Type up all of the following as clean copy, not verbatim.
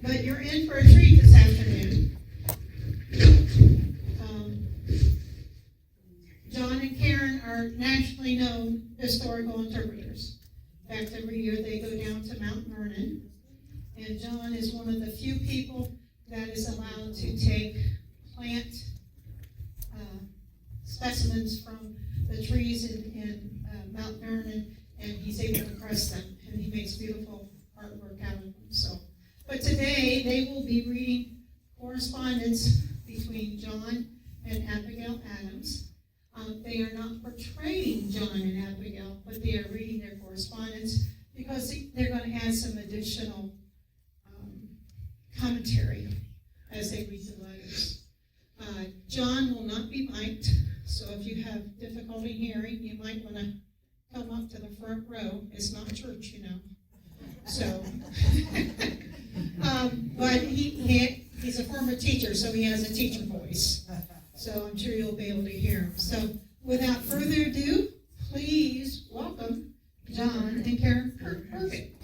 But you're in for a treat this afternoon. John and Karen are nationally known historical interpreters. In fact, every year they go down to Mount Vernon, and John is one of the few people that is allowed to take plant specimens from the trees in Mount Vernon, and he's able to press them, and he makes beautiful artwork out of them. But today they will be reading correspondence between John and Abigail Adams. They are not portraying John and Abigail, but they are reading their correspondence because they're going to add some additional commentary as they read the letters. John will not be mic'd, so if you have difficulty hearing, you might want to come up to the front row. It's not church, you know. So, but he's a former teacher, so he has a teacher voice. So I'm sure you'll be able to hear him. So without further ado, please welcome John and Karen Burkett.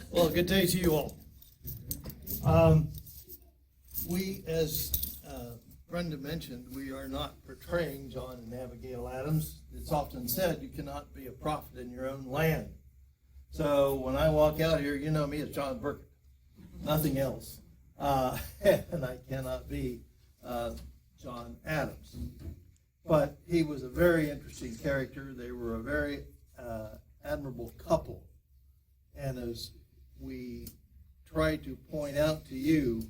Well, good day to you all. We, as Brenda mentioned, we are not portraying John and Abigail Adams. It's often said you cannot be a prophet in your own land. So when I walk out here, you know me as John Burkett, nothing else. And I cannot be John Adams. But he was a very interesting character. They were a very admirable couple. And as we try to point out to you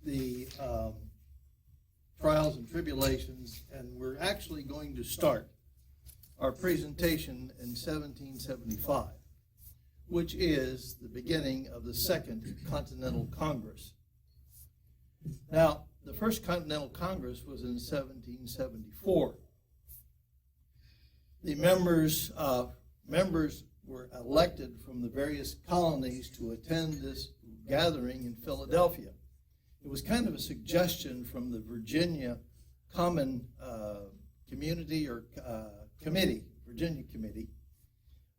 the trials and tribulations, and we're actually going to start our presentation in 1775, which is the beginning of the Second Continental Congress. Now, the First Continental Congress was in 1774. The members were elected from the various colonies to attend this gathering in Philadelphia. It was kind of a suggestion from the Virginia Common Community or Committee, Virginia Committee.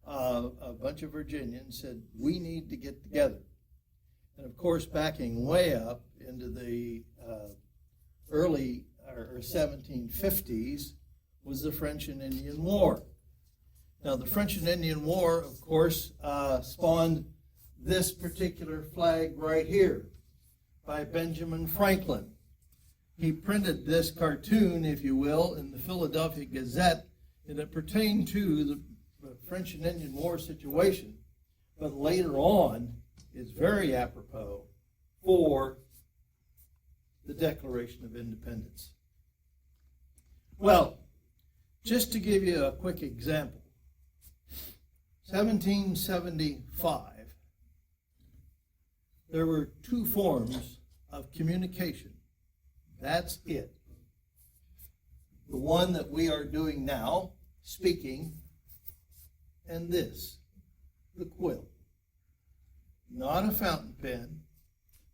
A bunch of Virginians said, we need to get together. And of course, backing way up into the early or 1750s was the French and Indian War. Now, the French and Indian War, of course, spawned this particular flag right here by Benjamin Franklin. He printed this cartoon, if you will, in the Philadelphia Gazette, and it pertained to the French and Indian War situation, but later on is very apropos for the Declaration of Independence. Well, just to give you a quick example, 1775, there were two forms of communication. That's it. The one that we are doing now, speaking, and this, the quill. Not a fountain pen,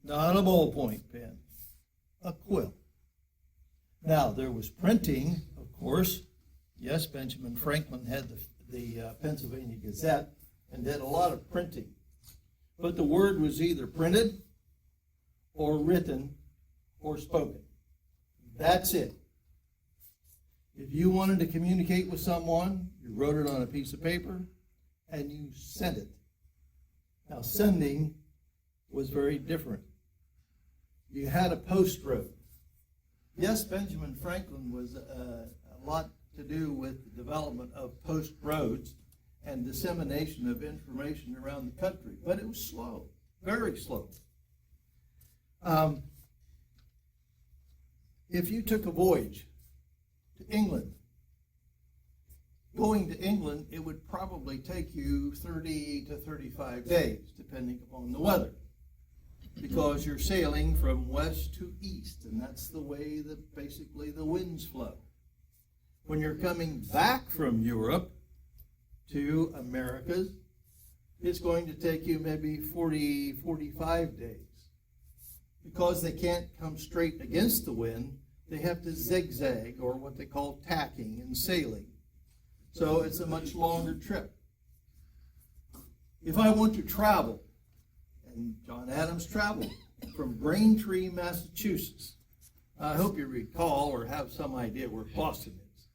not a ballpoint pen, a quill. Now, there was printing, of course. Yes, Benjamin Franklin had the Pennsylvania Gazette and did a lot of printing. But the word was either printed or written or spoken. That's it. If you wanted to communicate with someone, you wrote it on a piece of paper and you sent it. Now, sending was very different. You had a post road. Yes, Benjamin Franklin was a lot to do with the development of post roads and dissemination of information around the country, but it was slow, very slow. If you took a voyage to England, going to England, it would probably take you 30 to 35 days, depending upon the weather, because you're sailing from west to east, and that's the way that basically the winds flow. When you're coming back from Europe to Americas, it's going to take you maybe 40, 45 days. Because they can't come straight against the wind, they have to zigzag, or what they call tacking and sailing. So it's a much longer trip. If I want to travel, and John Adams traveled from Braintree, Massachusetts. I hope you recall or have some idea where Boston is.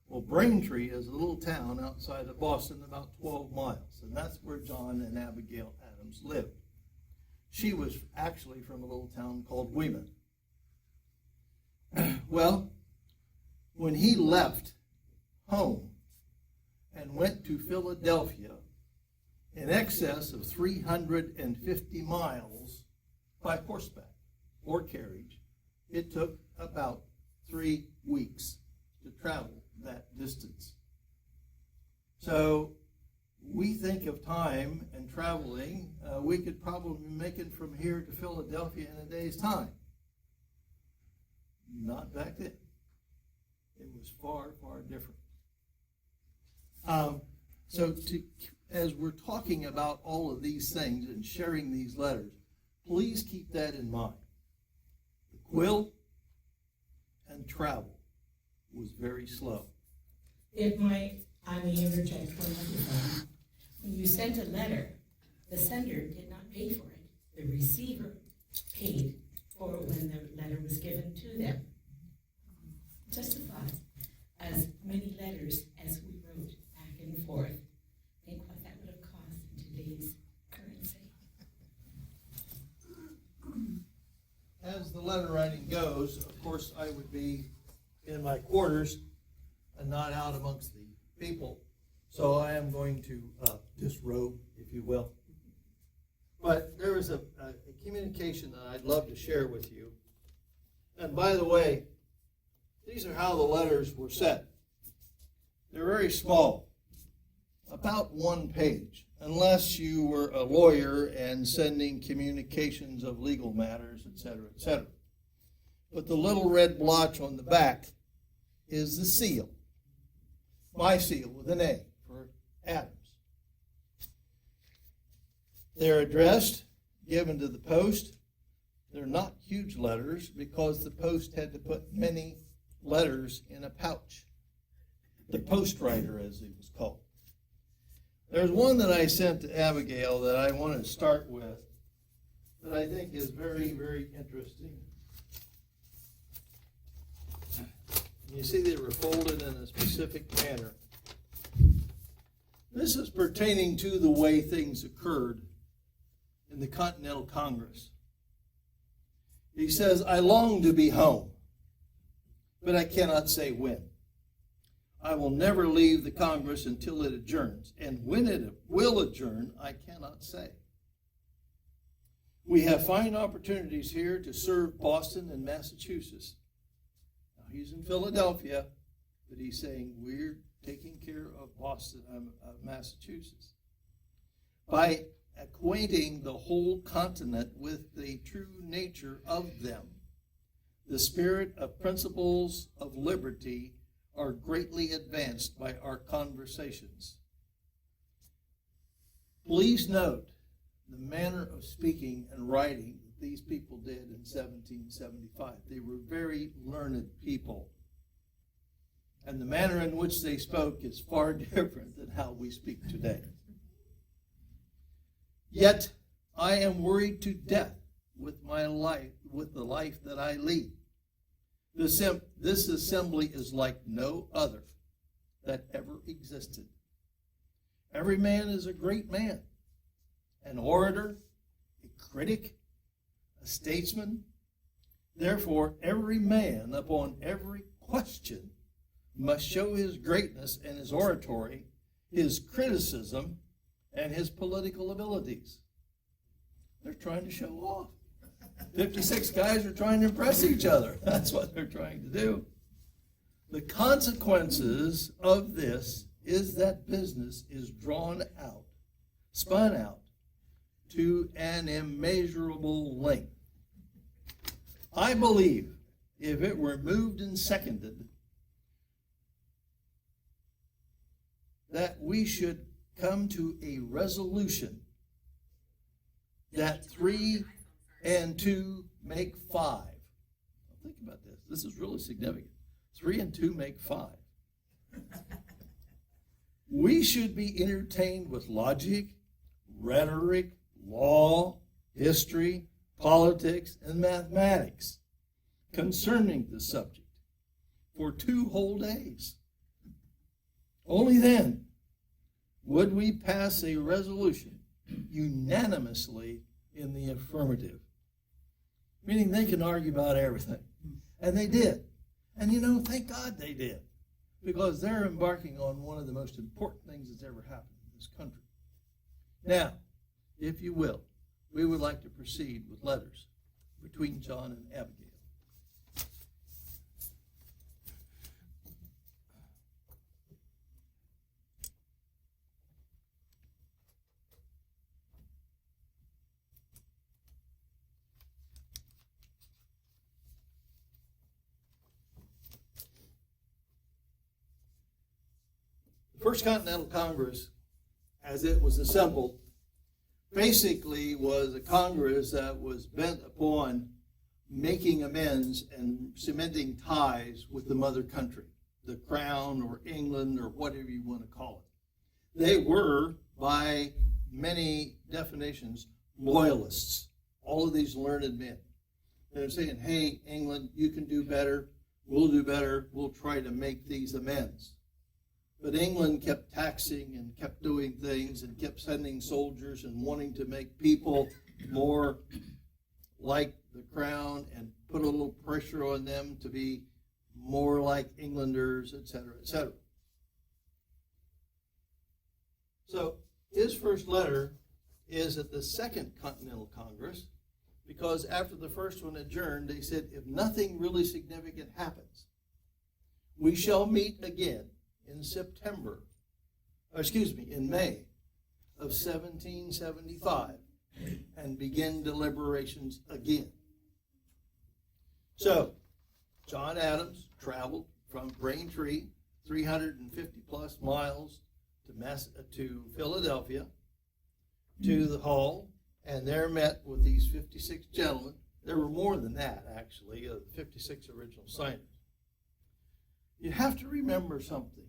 Well, Braintree is a little town outside of Boston, about 12 miles, and that's where John and Abigail Adams lived. She was actually from a little town called Weymouth. Well, when he left home and went to Philadelphia, in excess of 350 miles by horseback or carriage, it took about 3 weeks to travel that distance. So we think of time and traveling, we could probably make it from here to Philadelphia in a day's time. Not back then. It was far, far different. As we're talking about all of these things and sharing these letters, please keep that in mind. The quill and travel was very slow. I may interject one other thing. When you sent a letter, the sender did not pay for it. The receiver paid for when the letter was given to them. Just a thought, as many letters as we wrote back and forth, think what that would have cost in today's currency. As the letter writing goes, of course, I would be in my quarters and not out amongst the people. So I am going to disrobe, if you will. But there is a communication that I'd love to share with you. And by the way, these are how the letters were sent. They're very small, about 1 page, unless you were a lawyer and sending communications of legal matters, etc., etc. But the little red blotch on the back is the seal. My seal with an A for Adams. They're addressed, given to the post. They're not huge letters because the post had to put many letters in a pouch. The postwriter, as he was called. There's one that I sent to Abigail that I want to start with that I think is very, very interesting. You see they were folded in a specific manner. This is pertaining to the way things occurred in the Continental Congress. He says, I long to be home, but I cannot say when. I will never leave the Congress until it adjourns, and when it will adjourn, I cannot say. We have fine opportunities here to serve Boston and Massachusetts. Now, he's in Philadelphia, but he's saying we're taking care of Boston, of Massachusetts, by acquainting the whole continent with the true nature of them. The spirit of principles of liberty are greatly advanced by our conversations. Please note the manner of speaking and writing that these people did in 1775. They were very learned people. And the manner in which they spoke is far different than how we speak today. Yet I am worried to death with my life, with the life that I lead. This assembly is like no other that ever existed. Every man is a great man, an orator, a critic, a statesman. Therefore, every man upon every question must show his greatness and his oratory, his criticism, and his political abilities. They're trying to show off. 56 guys are trying to impress each other. That's what they're trying to do. The consequences of this is that business is drawn out, spun out, to an immeasurable length. I believe if it were moved and seconded, that we should come to a resolution that 3 and 2 make 5. think about this. This is really significant. 3 and 2 make 5. We should be entertained with logic, rhetoric, law, history, politics, and mathematics concerning the subject for 2 whole days. Only then would we pass a resolution unanimously in the affirmative. Meaning they can argue about everything. And they did. And thank God they did. Because they're embarking on one of the most important things that's ever happened in this country. Now, if you will, we would like to proceed with letters between John and Abigail. The First Continental Congress, as it was assembled, basically was a Congress that was bent upon making amends and cementing ties with the mother country, the Crown or England or whatever you want to call it. They were, by many definitions, loyalists, all of these learned men. They're saying, hey, England, you can do better, we'll try to make these amends. But England kept taxing and kept doing things and kept sending soldiers and wanting to make people more like the Crown and put a little pressure on them to be more like Englanders, etc., etc. So his first letter is at the Second Continental Congress, because after the first one adjourned, they said, if nothing really significant happens, we shall meet again in May of 1775 and begin deliberations again. So, John Adams traveled from Braintree, 350 plus miles to Philadelphia, to the hall, and there met with these 56 gentlemen. There were more than that, actually, 56 original signers. You have to remember something.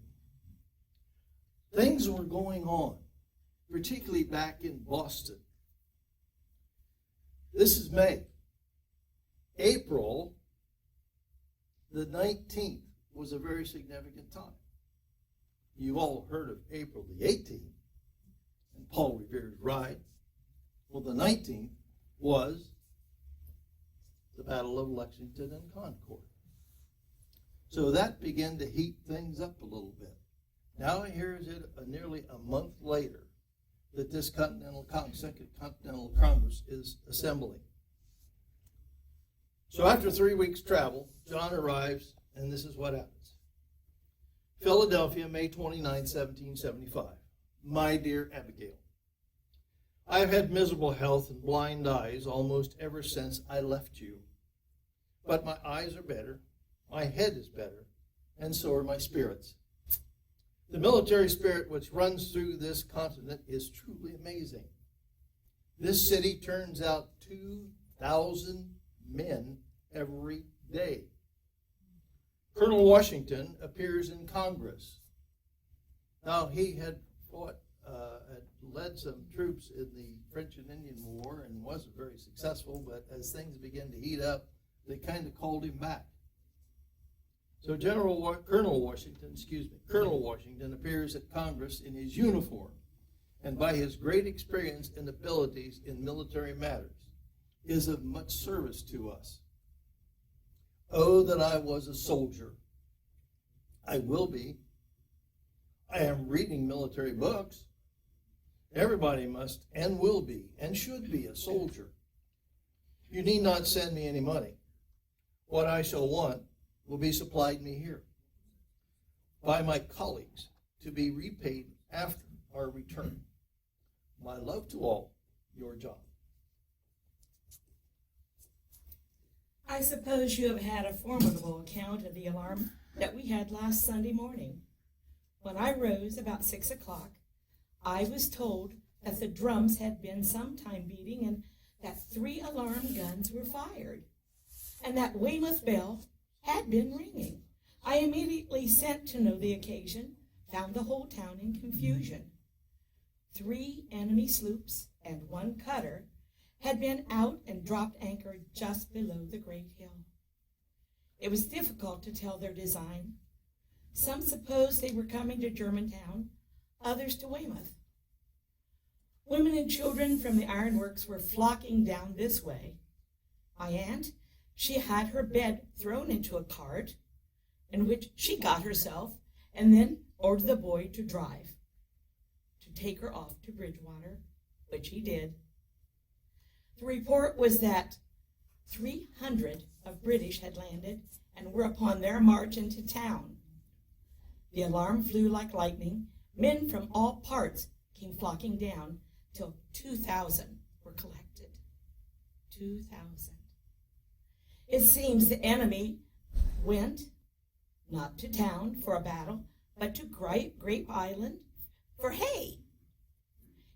Things were going on, particularly back in Boston. This is May. April the 19th was a very significant time. You've all heard of April the 18th and Paul Revere's ride. Well, the 19th was the Battle of Lexington and Concord. So that began to heat things up a little bit. Now here is it nearly a month later that this Second Continental Congress is assembling. So after 3 weeks' travel, John arrives, and this is what happens. Philadelphia, May 29, 1775. My dear Abigail, I have had miserable health and blind eyes almost ever since I left you. But my eyes are better, my head is better, and so are my spirits. The military spirit which runs through this continent is truly amazing. This city turns out 2,000 men every day. Colonel Washington appears in Congress. Now, he had led some troops in the French and Indian War and wasn't very successful, but as things began to heat up, they kind of called him back. So Colonel Washington appears at Congress in his uniform, and by his great experience and abilities in military matters, is of much service to us. Oh, that I was a soldier. I will be. I am reading military books. Everybody must and will be and should be a soldier. You need not send me any money. What I shall want will be supplied me here by my colleagues to be repaid after our return. My love to all, your John. I suppose you have had a formidable account of the alarm that we had last Sunday morning. When I rose about 6 o'clock, I was told that the drums had been some time beating and that 3 alarm guns were fired. and that Weymouth bell had been ringing. I immediately sent to know the occasion, found the whole town in confusion. 3 enemy sloops and 1 cutter had been out and dropped anchor just below the great hill. It was difficult to tell their design. Some supposed they were coming to Germantown, others to Weymouth. Women and children from the ironworks were flocking down this way. My aunt, she had her bed thrown into a cart, in which she got herself, and then ordered the boy to drive, to take her off to Bridgewater, which he did. The report was that 300 of British had landed and were upon their march into town. The alarm flew like lightning. Men from all parts came flocking down till 2,000 were collected. 2,000. It seems the enemy went not to town for a battle, but to Grape Island for hay.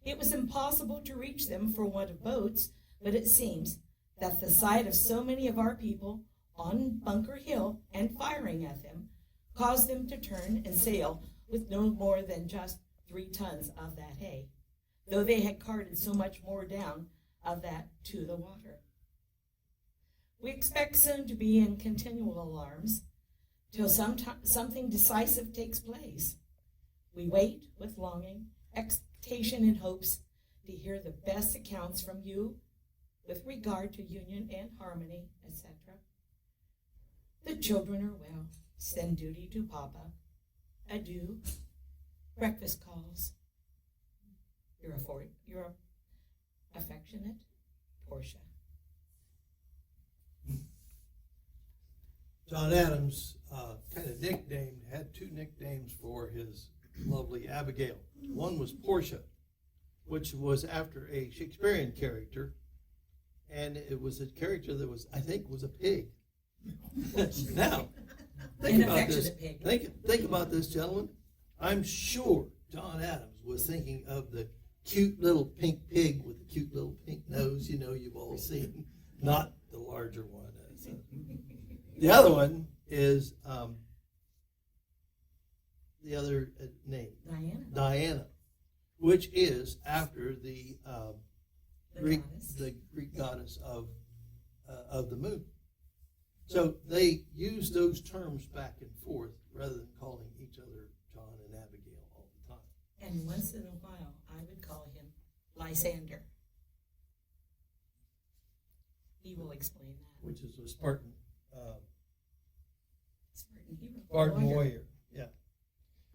It was impossible to reach them for want of boats, but it seems that the sight of so many of our people on Bunker Hill and firing at them caused them to turn and sail with no more than just 3 tons of that hay, though they had carted so much more down of that to the water. We expect soon to be in continual alarms till something decisive takes place. We wait with longing, expectation, and hopes to hear the best accounts from you with regard to union and harmony, etc. The children are well. Send duty to Papa. Adieu. Breakfast calls. Your affectionate Portia. John Adams had 2 nicknames for his lovely Abigail. One was Portia, which was after a Shakespearean character, and it was a character that was a pig. Now, think about this. Think about this, gentlemen. I'm sure John Adams was thinking of the cute little pink pig with the cute little pink nose, you've all seen, not the larger one. The other one is the other name, Diana, which is after the Greek goddess of the moon. So they use those terms back and forth rather than calling each other John and Abigail all the time. And once in a while, I would call him Lysander. He will explain that. Which is a Spartan Spartan warrior. Yeah.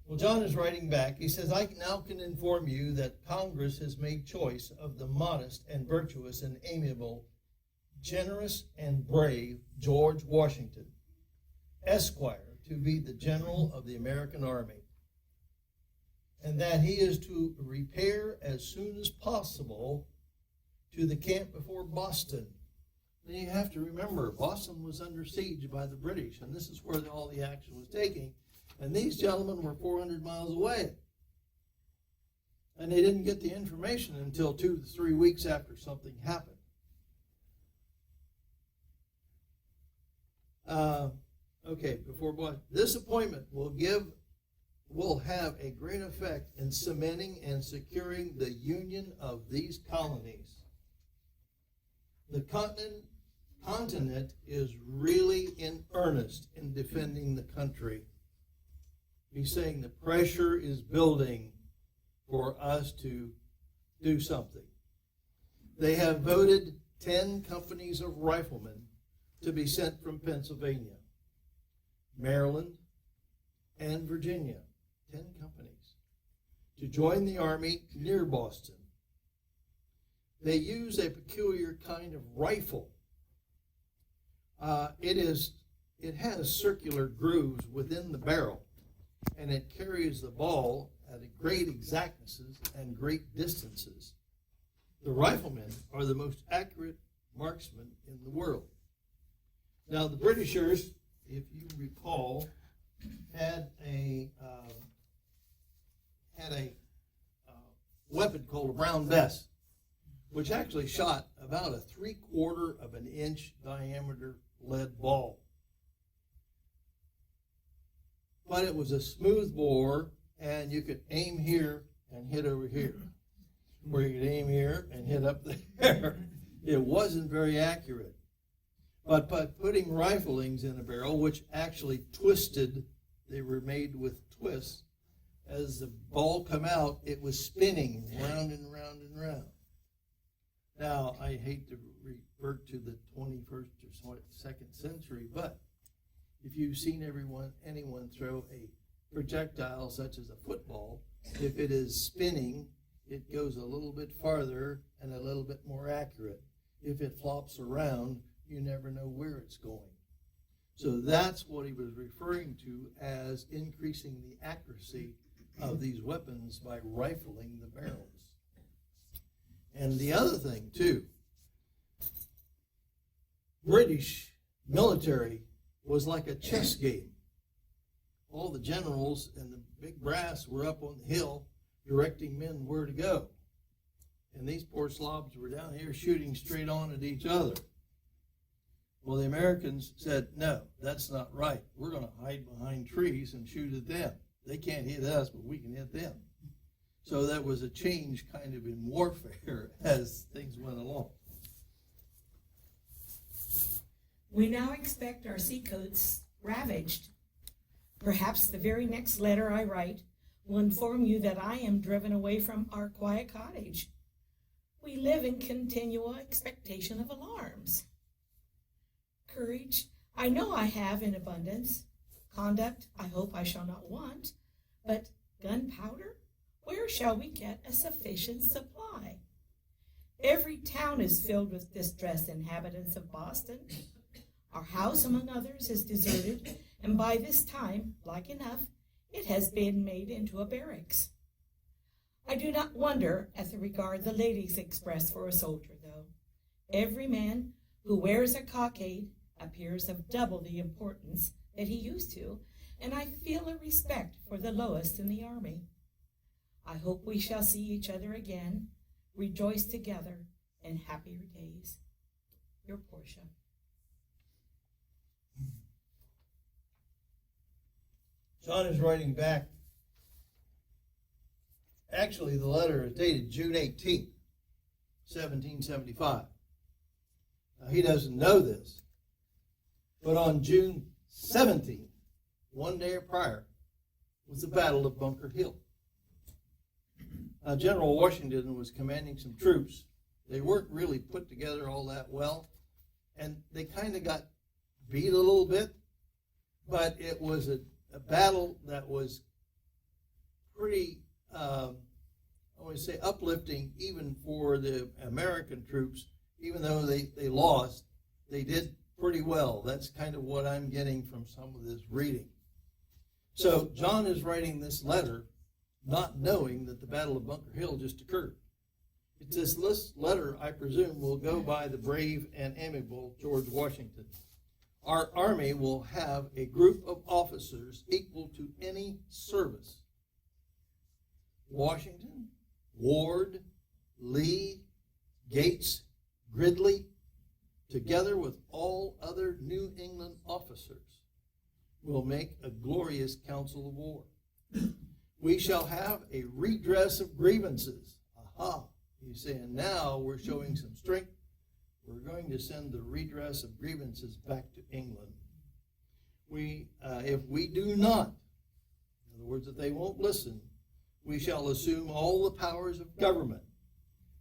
Well, John is writing back. He says, I now can inform you that Congress has made choice of the modest and virtuous and amiable, generous and brave George Washington, Esquire, to be the General of the American Army, and that he is to repair as soon as possible to the camp before Boston. Then you have to remember, Boston was under siege by the British, and this is where all the action was taking, and these gentlemen were 400 miles away. And they didn't get the information until 2 to 3 weeks after something happened. This appointment will have a great effect in cementing and securing the union of these colonies. The continent is really in earnest in defending the country. He's saying the pressure is building for us to do something. They have voted 10 companies of riflemen to be sent from Pennsylvania, Maryland, and Virginia, 10 companies, to join the army near Boston. They use a peculiar kind of rifle. It has circular grooves within the barrel, and it carries the ball at great exactnesses and great distances. The riflemen are the most accurate marksmen in the world. Now, the Britishers, if you recall, had a weapon called a Brown Bess, which actually shot about a 3/4 of an inch diameter lead ball. But it was a smooth bore, and you could aim here and hit over here, or you could aim here and hit up there. It wasn't very accurate. But by putting riflings in a barrel, which actually twisted, they were made with twists, as the ball come out, it was spinning round and round and round. Now, I hate to revert to the 21st or 2nd century, but if you've seen anyone throw a projectile such as a football, if it is spinning, it goes a little bit farther and a little bit more accurate. If it flops around, you never know where it's going. So that's what he was referring to as increasing the accuracy of these weapons by rifling the barrels. And the other thing, too, British military was like a chess game. All the generals and the big brass were up on the hill directing men where to go. And these poor slobs were down here shooting straight on at each other. Well, the Americans said, no, that's not right. We're going to hide behind trees and shoot at them. They can't hit us, but we can hit them. So that was a change kind of in warfare as things went along. We now expect our seacoasts ravaged. Perhaps the very next letter I write will inform you that I am driven away from our quiet cottage. We live in continual expectation of alarms. Courage, I know I have in abundance. Conduct, I hope I shall not want. But gunpowder, where shall we get a sufficient supply? Every town is filled with distressed inhabitants of Boston. Our house, among others, is deserted, and by this time, like enough, it has been made into a barracks. I do not wonder at the regard the ladies express for a soldier, though. Every man who wears a cockade appears of double the importance that he used to, and I feel a respect for the lowest in the army. I hope we shall see each other again, rejoice together in happier days. Your Portia. John is writing back. Actually, the letter is dated June 18th, 1775. Now, he doesn't know this, but on June 17th, one day prior, was the Battle of Bunker Hill. General Washington was commanding some troops. They weren't really put together all that well, and they kind of got beat a little bit, but it was a battle that was pretty, I want to say, uplifting even for the American troops. Even though they lost, they did pretty well. That's kind of what I'm getting from some of this reading. So John is writing this letter not knowing that the Battle of Bunker Hill just occurred. It's this letter, I presume, will go by the brave and amiable George Washington. Our army will have a group of officers equal to any service. Washington, Ward, Lee, Gates, Gridley, together with all other New England officers, will make a glorious council of war. We shall have a redress of grievances. Aha! He's saying now we're showing some strength. We're going to send the redress of grievances back to England. If we do not, in other words, if they won't listen, we shall assume all the powers of government,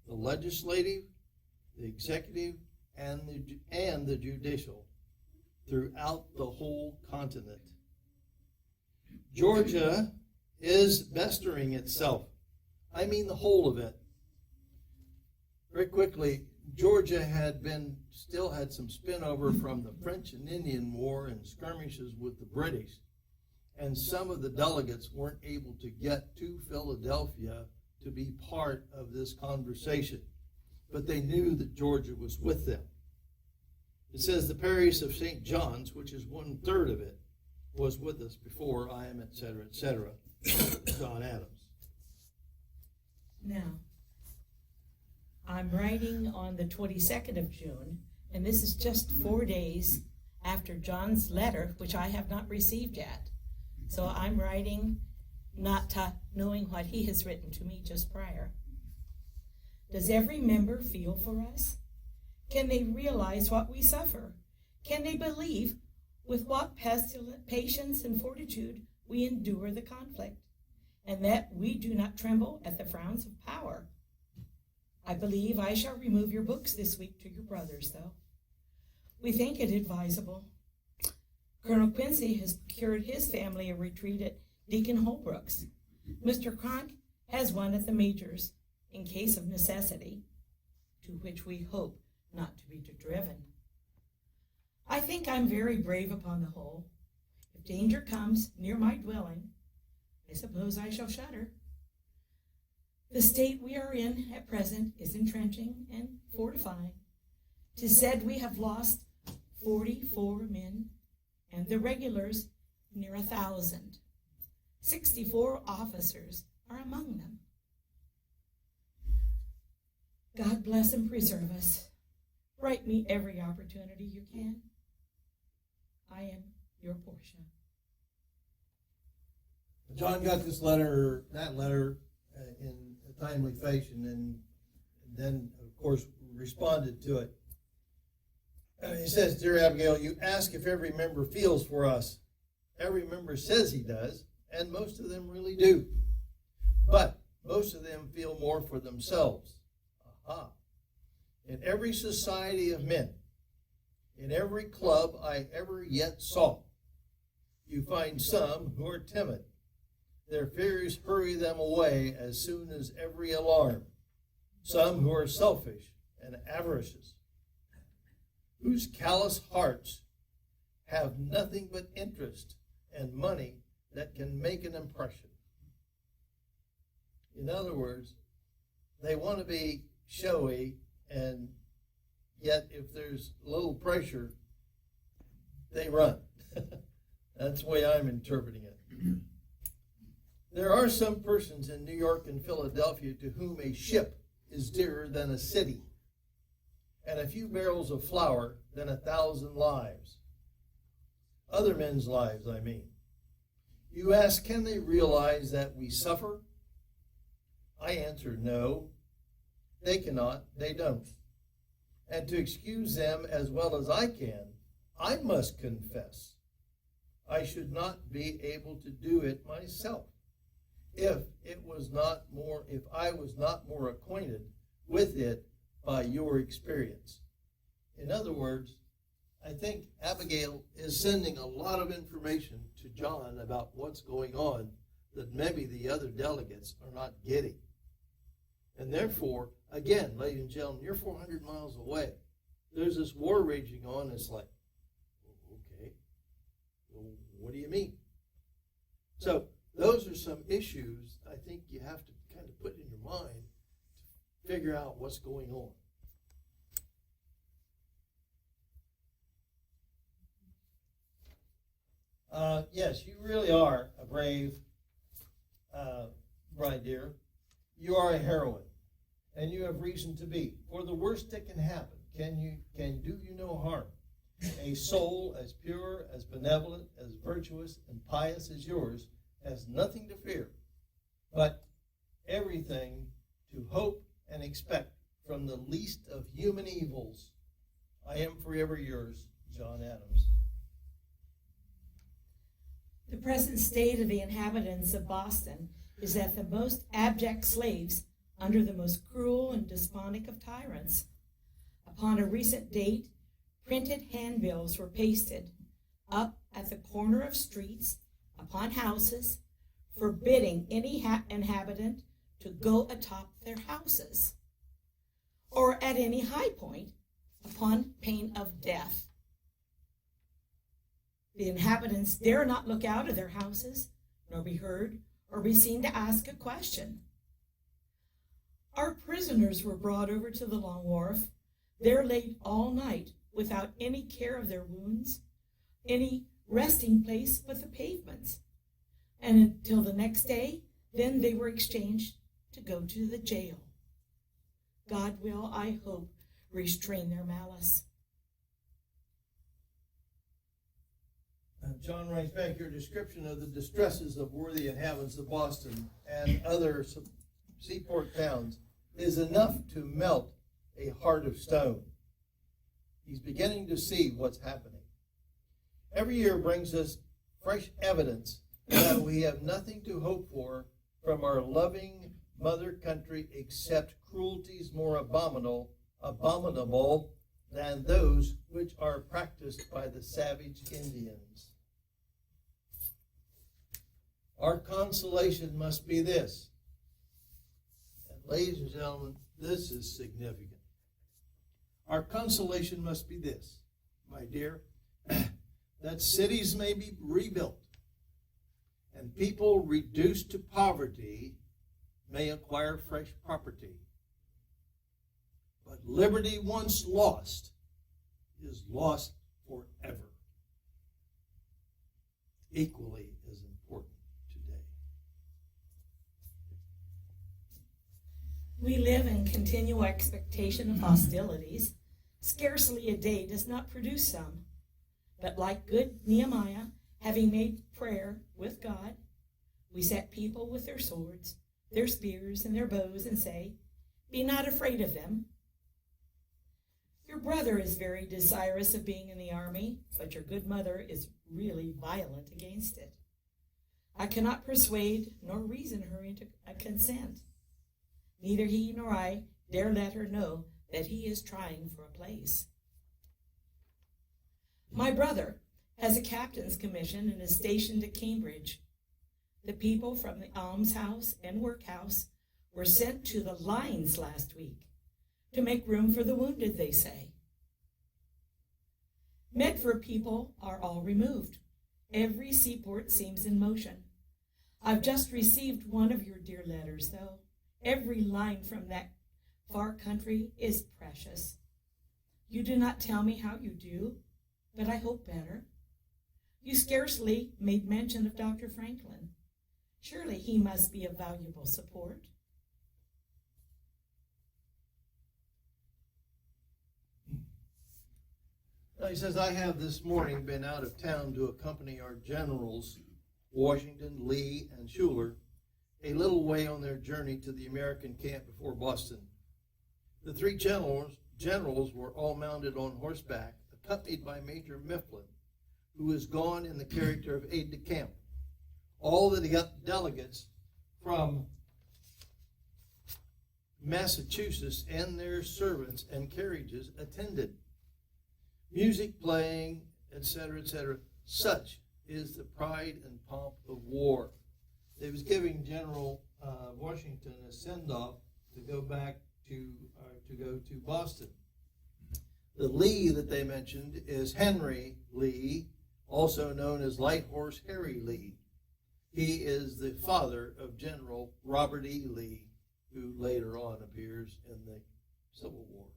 the legislative, the executive, and the judicial, throughout the whole continent. Georgia is bestering itself. I mean the whole of it. Very quickly, Georgia still had some spinover from the French and Indian War and skirmishes with the British. And some of the delegates weren't able to get to Philadelphia to be part of this conversation. But they knew that Georgia was with them. It says the parish of St. John's, which is 1/3 of it, was with us before I am, etc., John Adams. Now, I'm writing on the 22nd of June, and this is just 4 days after John's letter, which I have not received yet. So I'm writing not knowing what he has written to me just prior. Does every member feel for us? Can they realize what we suffer? Can they believe with what patience and fortitude we endure the conflict, and that we do not tremble at the frowns of power? I believe I shall remove your books this week to your brothers, though. We think it advisable. Colonel Quincy has procured his family a retreat at Deacon Holbrook's. Mr. Cronk has one at the Major's in case of necessity, to which we hope not to be driven. I think I'm very brave upon the whole. If danger comes near my dwelling, I suppose I shall shudder. The state we are in at present is entrenching and fortifying. 'Tis said we have lost 44 men, and the regulars near 1,000. 64 officers are among them. God bless and preserve us. Write me every opportunity you can. I am your Portia. John got that letter in a timely fashion, and then, of course, responded to it. He says, "Dear Abigail, you ask if every member feels for us. Every member says he does, and most of them really do. But most of them feel more for themselves. Aha. In every society of men, in every club I ever yet saw, you find some who are timid. Their fears hurry them away as soon as every alarm. Some who are selfish and avaricious, whose callous hearts have nothing but interest and money that can make an impression." In other words, they want to be showy, and yet if there's a little pressure, they run. That's the way I'm interpreting it. There are some persons in New York and Philadelphia to whom a ship is dearer than a city, and a few barrels of flour than 1,000 lives. Other men's lives, I mean. You ask, can they realize that we suffer? I answer, no. They cannot, they don't. And to excuse them as well as I can, I must confess I should not be able to do it myself if I was not more acquainted with it by your experience. In other words, I think Abigail is sending a lot of information to John about what's going on that maybe the other delegates are not getting. And therefore, again, ladies and gentlemen, you're 400 miles away. There's this war raging on. It's like, okay, well, what do you mean? So those are some issues I think you have to kind of put in your mind to figure out what's going on. Yes, you really are a brave bride, dear. You are a heroine, and you have reason to be. For the worst that can happen can do you no harm. A soul as pure, as benevolent, as virtuous, and pious as yours has nothing to fear, but everything to hope and expect from the least of human evils. I am forever yours, John Adams. The present state of the inhabitants of Boston is that the most abject slaves under the most cruel and despotic of tyrants. Upon a recent date, printed handbills were pasted up at the corner of streets, upon houses, forbidding any inhabitant to go atop their houses, or at any high point, upon pain of death. The inhabitants dare not look out of their houses, nor be heard, or be seen to ask a question. Our prisoners were brought over to the Long Wharf. There laid all night without any care of their wounds, any resting place but the pavements. And until the next day, then they were exchanged to go to the jail. God will, I hope, restrain their malice. John writes back, your description of the distresses of worthy inhabitants of Boston and other seaport towns is enough to melt a heart of stone. He's beginning to see what's happening. Every year brings us fresh evidence that we have nothing to hope for from our loving mother country except cruelties more abominable than those which are practiced by the savage Indians. Our consolation must be this. And ladies and gentlemen, this is significant. Our consolation must be this, my dear, that cities may be rebuilt and people reduced to poverty may acquire fresh property. But liberty once lost is lost forever. Equally as important today. We live in continual expectation of hostilities. Scarcely a day does not produce some. But like good Nehemiah, having made prayer with God, we set people with their swords, their spears, and their bows, and say, be not afraid of them. Your brother is very desirous of being in the army, but your good mother is really violent against it. I cannot persuade nor reason her into a consent. Neither he nor I dare let her know that he is trying for a place. My brother has a captain's commission and is stationed at Cambridge. The people from the almshouse and workhouse were sent to the lines last week to make room for the wounded, they say. Medford people are all removed. Every seaport seems in motion. I've just received one of your dear letters, though. Every line from that far country is precious. You do not tell me how you do, but I hope better. You scarcely made mention of Dr. Franklin. Surely he must be a valuable support. He says, I have this morning been out of town to accompany our generals, Washington, Lee, and Schuyler, a little way on their journey to the American camp before Boston. The three generals were all mounted on horseback, accompanied by Major Mifflin, who is gone in the character of aide-de-camp. All the delegates from Massachusetts and their servants and carriages attended. Music playing, etc., etc. Such is the pride and pomp of war. They was giving General Washington a send-off to go back to go to Boston. The Lee that they mentioned is Henry Lee, also known as Light Horse Harry Lee. He is the father of General Robert E. Lee, who later on appears in the Civil War.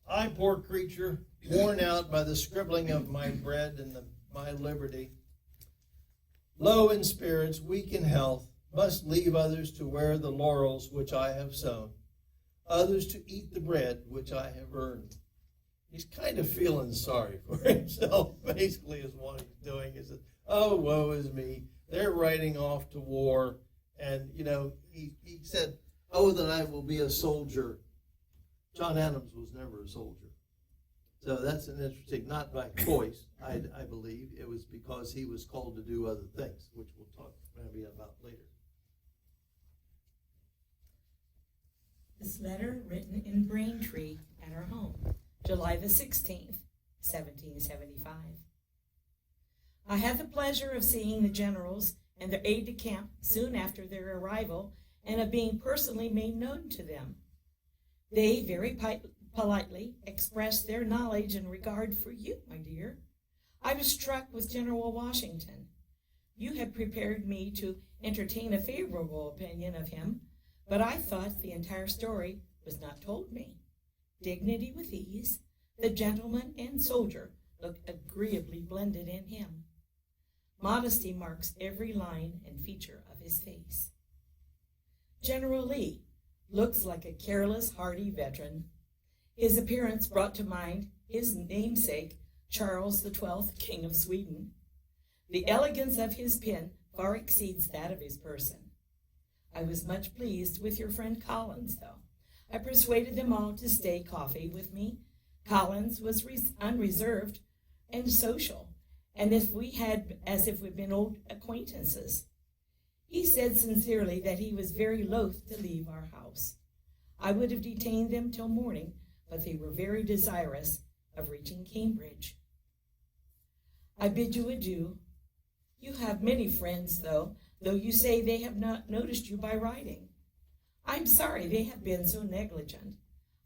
I, poor creature, worn out by the scribbling of my bread and my liberty, low in spirits, weak in health, must leave others to wear the laurels which I have sown, others to eat the bread which I have earned. He's kind of feeling sorry for himself, basically, is what he's doing. Is that, oh, woe is me. They're riding off to war. And, he said, oh, that I will be a soldier. John Adams was never a soldier. So that's an interesting, not by choice, I believe. It was because he was called to do other things, which we'll talk maybe about later. This letter written in Braintree at our home, July the 16th, 1775. I had the pleasure of seeing the generals and their aide-de-camp soon after their arrival and of being personally made known to them. They very politely expressed their knowledge and regard for you, my dear. I was struck with General Washington. You had prepared me to entertain a favorable opinion of him, but I thought the entire story was not told me. Dignity with ease, the gentleman and soldier look agreeably blended in him. Modesty marks every line and feature of his face. General Lee looks like a careless, hardy veteran. His appearance brought to mind his namesake, Charles XII, King of Sweden. The elegance of his pen far exceeds that of his person. I was much pleased with your friend Collins, though. I persuaded them all to stay coffee with me. Collins was unreserved and social, and as if we'd been old acquaintances. He said sincerely that he was very loath to leave our house. I would have detained them till morning, but they were very desirous of reaching Cambridge. I bid you adieu. You have many friends, though you say they have not noticed you by writing. I'm sorry they have been so negligent.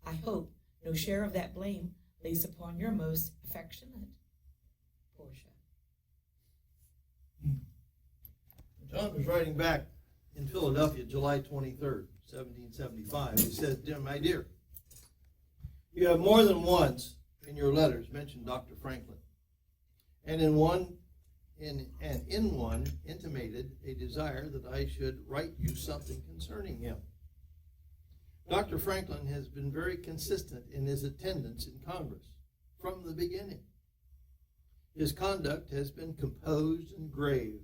I hope no share of that blame lays upon your most affectionate Portia. John was writing back in Philadelphia, July 23rd, 1775. He says, "Dear my dear, you have more than once in your letters mentioned Dr. Franklin, and in one intimated a desire that I should write you something concerning him. Dr. Franklin has been very consistent in his attendance in Congress from the beginning. His conduct has been composed and grave,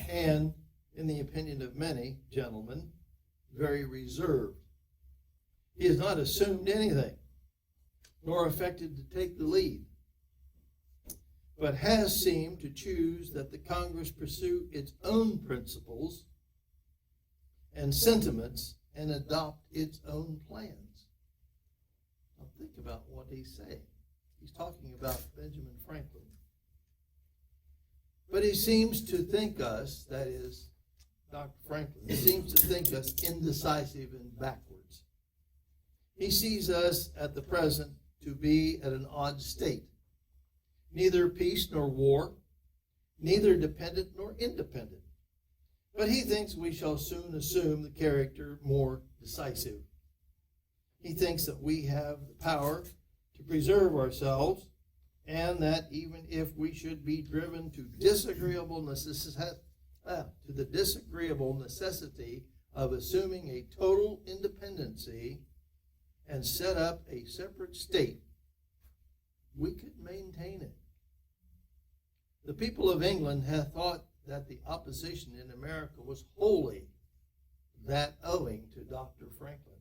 and, in the opinion of many gentlemen, very reserved. He has not assumed anything, nor affected to take the lead, but has seemed to choose that the Congress pursue its own principles and sentiments and adopt its own plans." Now think about what he's saying. He's talking about Benjamin Franklin. But he seems to think us, that is, Dr. Franklin, he seems to think us indecisive and backwards. He sees us at the present to be at an odd state. Neither peace nor war, neither dependent nor independent. But he thinks we shall soon assume the character more decisive. He thinks that we have the power to preserve ourselves, and that even if we should be driven to the disagreeable necessity of assuming a total independency and set up a separate state, we could maintain it. The people of England have thought that the opposition in America was wholly that owing to Dr. Franklin.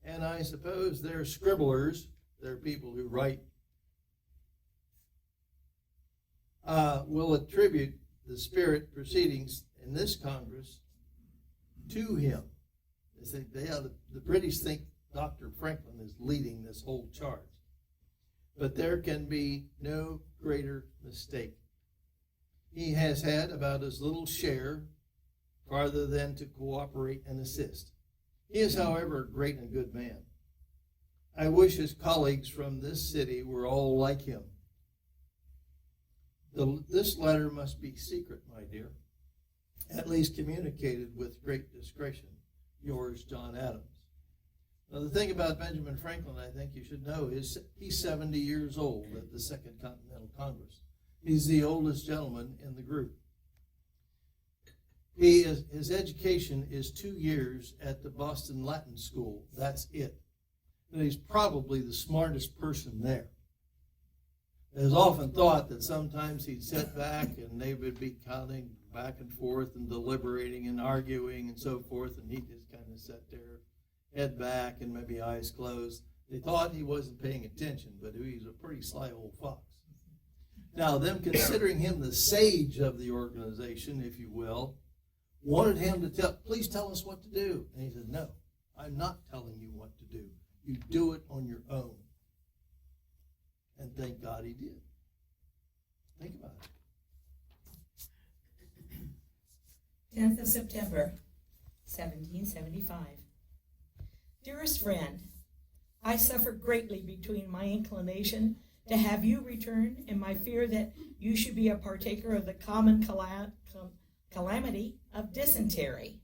And I suppose they're scribblers, they're people who write, will attribute the spirit proceedings in this Congress to him. The British think Dr. Franklin is leading this whole charge. But there can be no greater mistake. He has had about as little share farther than to cooperate and assist. He is, however, a great and good man. I wish his colleagues from this city were all like him. This letter must be secret, my dear, at least communicated with great discretion. Yours, John Adams. Now, the thing about Benjamin Franklin, I think you should know, is he's 70 years old at the Second Continental Congress. He's the oldest gentleman in the group. His education is 2 years at the Boston Latin School. That's it. And he's probably the smartest person there. It is often thought that sometimes he'd sit back and they would be counting back and forth and deliberating and arguing and so forth, and he'd just kind of sit there, head back and maybe eyes closed. They thought he wasn't paying attention, but he's a pretty sly old fox. Now, them considering him the sage of the organization, if you will, wanted him to please tell us what to do. And he said, no, I'm not telling you what to do. You do it on your own. And thank God he did. Think about it. 10th of September, 1775. Dearest friend, I suffer greatly between my inclination to have you return and my fear that you should be a partaker of the common calamity of dysentery.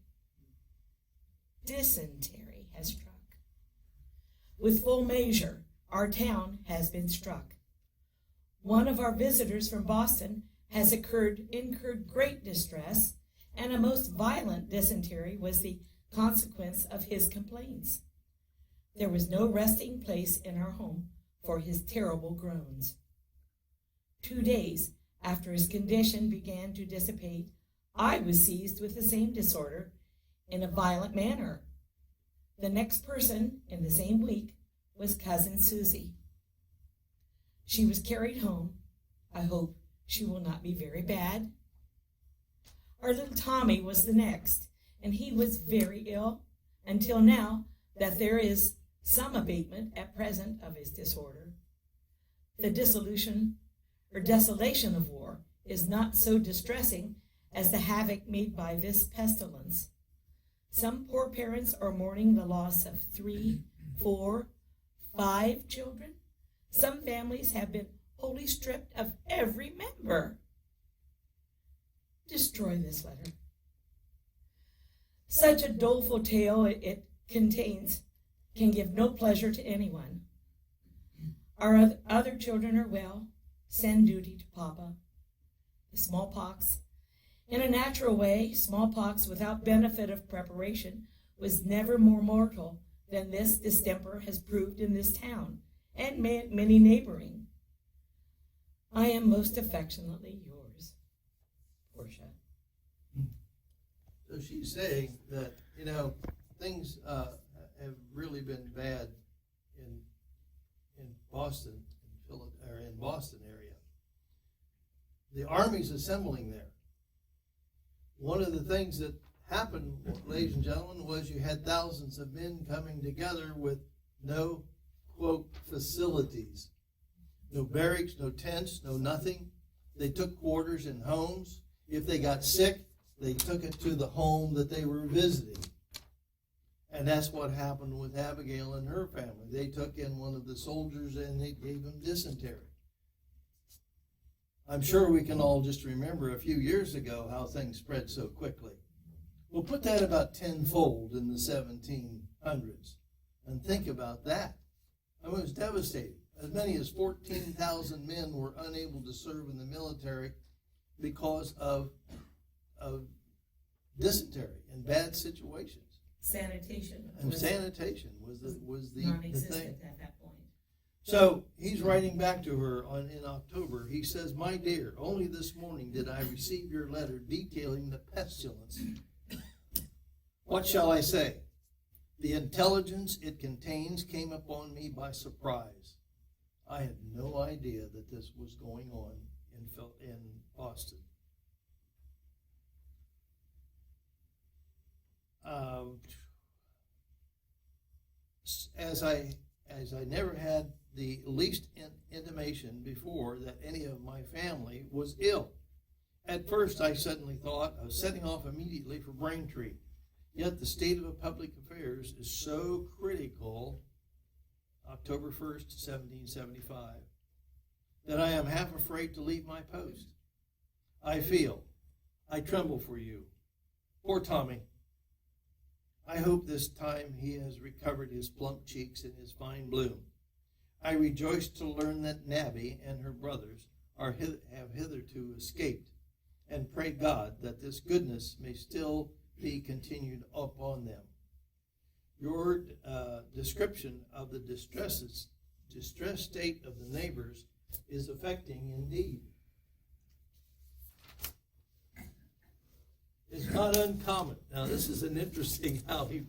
Dysentery has struck. With full measure, our town has been struck. One of our visitors from Boston has incurred great distress, and a most violent dysentery was the consequence of his complaints. There was no resting place in our home for his terrible groans. 2 days after his condition began to dissipate, I was seized with the same disorder in a violent manner. The next person in the same week was Cousin Susie. She was carried home. I hope she will not be very bad. Our little Tommy was the next, and he was very ill until now that there is some abatement at present of his disorder. The desolation of war is not so distressing as the havoc made by this pestilence. Some poor parents are mourning the loss of 3, 4, 5 children. Some families have been wholly stripped of every member. Destroy this letter. Such a doleful tale it contains can give no pleasure to anyone. Our other children are well. Send duty to Papa. The smallpox. In a natural way, smallpox without benefit of preparation was never more mortal than this distemper has proved in this town and many neighboring. I am most affectionately yours, Portia. So she's saying that, things have really been bad in Boston, in Boston area. The Army's assembling there. One of the things that happened, ladies and gentlemen, was you had thousands of men coming together with no, quote, facilities. No barracks, no tents, no nothing. They took quarters in homes. If they got sick, they took it to the home that they were visiting. And that's what happened with Abigail and her family. They took in one of the soldiers and they gave him dysentery. I'm sure we can all just remember a few years ago how things spread so quickly. We'll put that about tenfold in the 1700s. And think about that. I mean, it was devastating. As many as 14,000 men were unable to serve in the military because of dysentery and bad situations. Sanitation. And sanitation was the non-existent thing. at that point. So he's writing back to her in October. He says, "My dear, only this morning did I receive your letter detailing the pestilence. What shall I say? The intelligence it contains came upon me by surprise. I had no idea that this was going on in Boston." As I never had the least intimation before that any of my family was ill. At first I suddenly thought of setting off immediately for Braintree. Yet the state of public affairs is so critical, October 1st, 1775, that I am half afraid to leave my post. I tremble for you. Poor Tommy. I hope this time he has recovered his plump cheeks and his fine bloom. I rejoice to learn that Nabby and her brothers have hitherto escaped, and pray God that this goodness may still be continued upon them. Your description of the distressed state of the neighbors is affecting indeed. It's not uncommon. Now, this is an interesting how he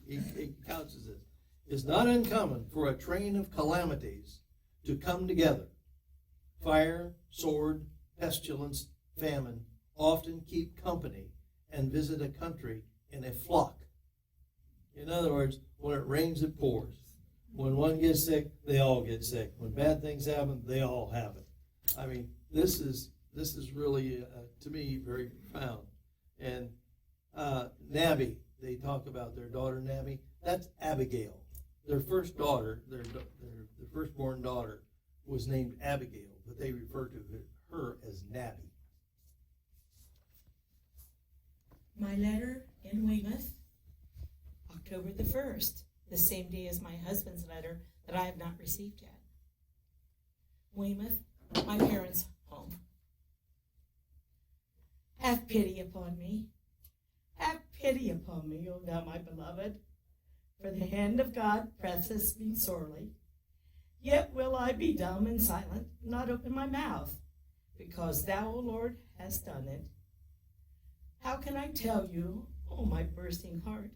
couches it. It's not uncommon for a train of calamities to come together. Fire, sword, pestilence, famine often keep company and visit a country in a flock. In other words, when it rains, it pours. When one gets sick, they all get sick. When bad things happen, they all have it. I mean, this is really, to me, very profound. And Nabby, they talk about their daughter Nabby. That's Abigail. Their first daughter, their firstborn daughter, was named Abigail, but they refer to her as Nabby. My letter in Weymouth, October the 1st, the same day as my husband's letter that I have not received yet. Weymouth, my parents' home. Have pity upon me. Have pity upon me, O thou my beloved, for the hand of God presseth me sorely. Yet will I be dumb and silent, not open my mouth, because thou, O Lord, hast done it. How can I tell you, O my bursting heart,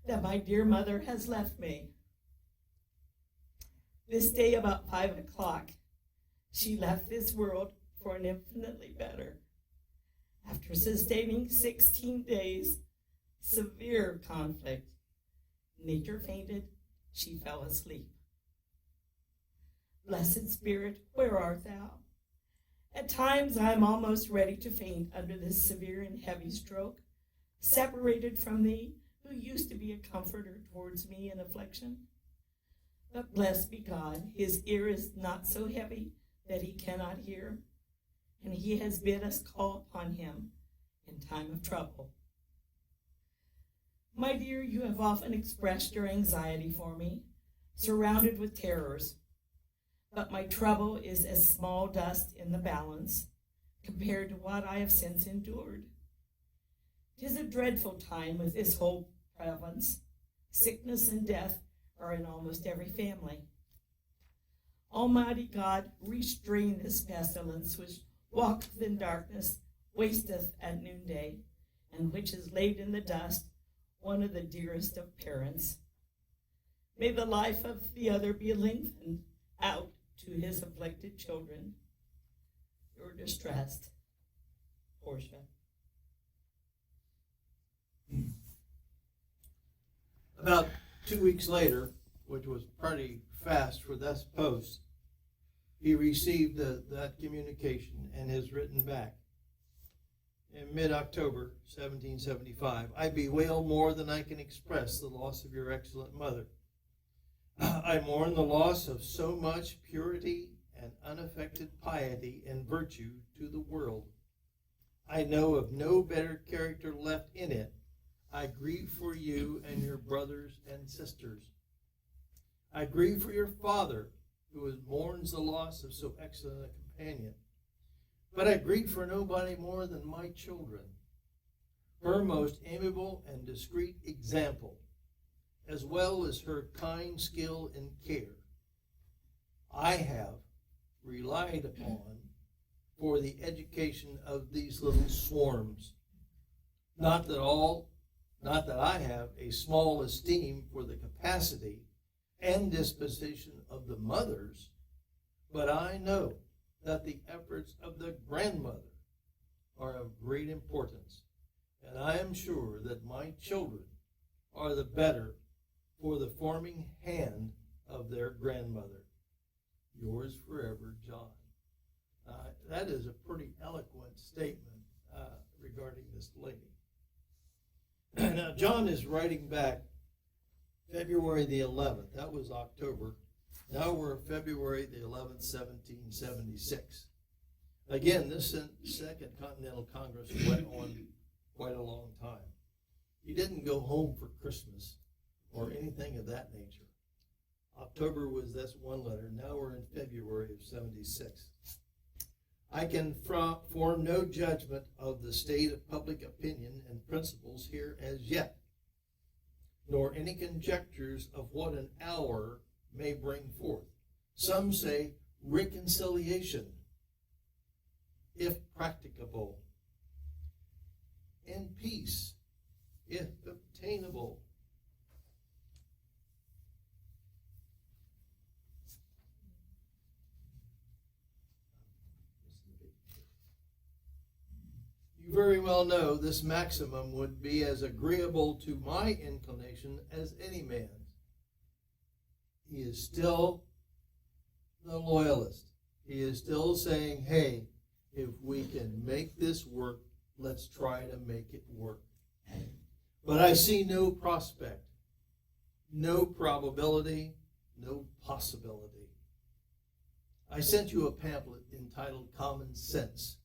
that my dear mother has left me? This day about 5 o'clock, she left this world for an infinitely better. After sustaining 16 days, severe conflict, nature fainted, she fell asleep. Blessed Spirit, where art thou? At times I am almost ready to faint under this severe and heavy stroke, separated from thee, who used to be a comforter towards me in affliction. But blessed be God, his ear is not so heavy that he cannot hear, and he has bid us call upon him in time of trouble. My dear, you have often expressed your anxiety for me, surrounded with terrors, but my trouble is as small dust in the balance compared to what I have since endured. 'Tis a dreadful time with this whole province. Sickness and death are in almost every family. Almighty God, restrain this pestilence which walketh in darkness, wasteth at noonday, and which is laid in the dust one of the dearest of parents. May the life of the other be lengthened out to his afflicted children. Your distressed Portia. About 2 weeks later, which was pretty fast for this post, he received that communication and has written back. In mid-October 1775, I bewail more than I can express the loss of your excellent mother. I mourn the loss of so much purity and unaffected piety and virtue to the world. I know of no better character left in it. I grieve for you and your brothers and sisters. I grieve for your father, who mourns the loss of so excellent a companion. But I grieve for nobody more than my children, her most amiable and discreet example, as well as her kind skill and care. I have relied upon for the education of these little swarms. Not that I have a small esteem for the capacity and disposition of the mothers, but I know that the efforts of the grandmother are of great importance, and I am sure that my children are the better for the forming hand of their grandmother. Yours forever, John. That is a pretty eloquent statement regarding this lady. Now, John is writing back February the 11th. That was October. Now we're February the 11th, 1776. Again, this Second Continental Congress went on quite a long time. He didn't go home for Christmas or anything of that nature. October was this one letter. Now we're in February of 76. I can form no judgment of the state of public opinion and principles here as yet, nor any conjectures of what an hour may bring forth. Some say reconciliation, if practicable, and peace, if obtainable. You very well know this maximum would be as agreeable to my inclination as any man's. He is still the loyalist. He is still saying, hey, if we can make this work, let's try to make it work. But I see no prospect, no probability, no possibility. I sent you a pamphlet entitled Common Sense,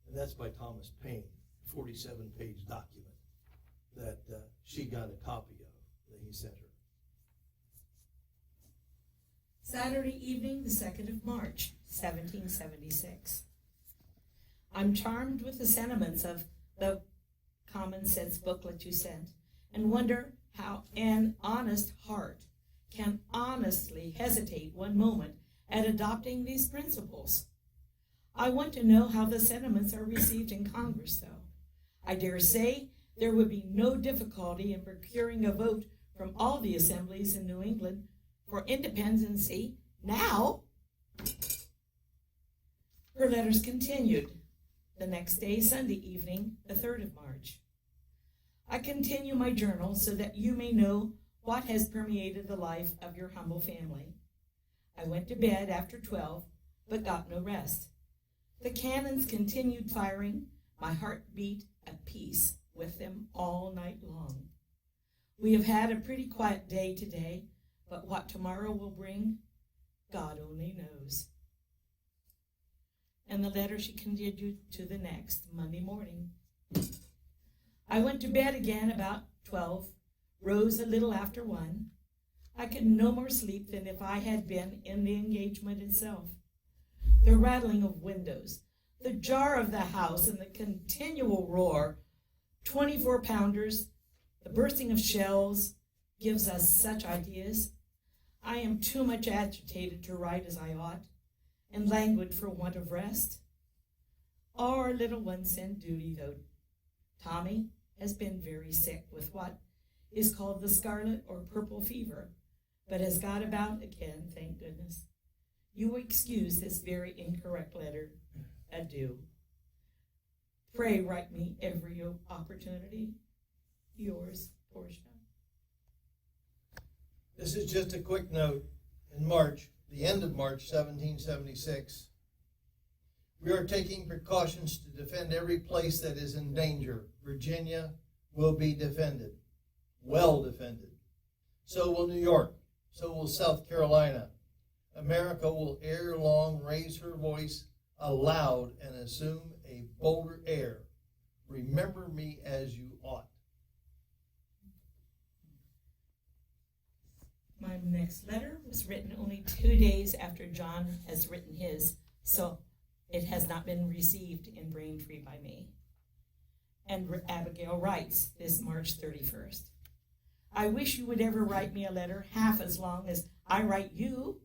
and that's by Thomas Paine, a 47-page document that she got a copy of that he sent her. Saturday evening, the 2nd of March, 1776. I'm charmed with the sentiments of the common sense booklet you sent, and wonder how an honest heart can honestly hesitate one moment at adopting these principles. I want to know how the sentiments are received in Congress, though. I dare say there would be no difficulty in procuring a vote from all the assemblies in New England for independency now. Her letters continued. The next day, Sunday evening, the 3rd of March. I continue my journal so that you may know what has permeated the life of your humble family. I went to bed after 12, but got no rest. The cannons continued firing. My heart beat at peace with them all night long. We have had a pretty quiet day today, but what tomorrow will bring, God only knows. And the letter she continued to the next, Monday morning. I went to bed again about 12, rose a little after 1. I could no more sleep than if I had been in the engagement itself. The rattling of windows, the jar of the house, and the continual roar, 24-pounders, the bursting of shells, gives us such ideas. I am too much agitated to write as I ought, and languid for want of rest. Our little ones send duty, though. Tommy has been very sick with what is called the scarlet or purple fever, but has got about again, thank goodness. You will excuse this very incorrect letter. Adieu. Pray write me every opportunity. Yours, Portia. This is just a quick note. In March, the end of March 1776, we are taking precautions to defend every place that is in danger. Virginia will be defended, well defended. So will New York. So will South Carolina. America will ere long raise her voice aloud and assume a bolder air. Remember me as you ought. My next letter was written only 2 days after John has written his, so it has not been received in Braintree by me. And Abigail writes this March 31st. I wish you would ever write me a letter half as long as I write you.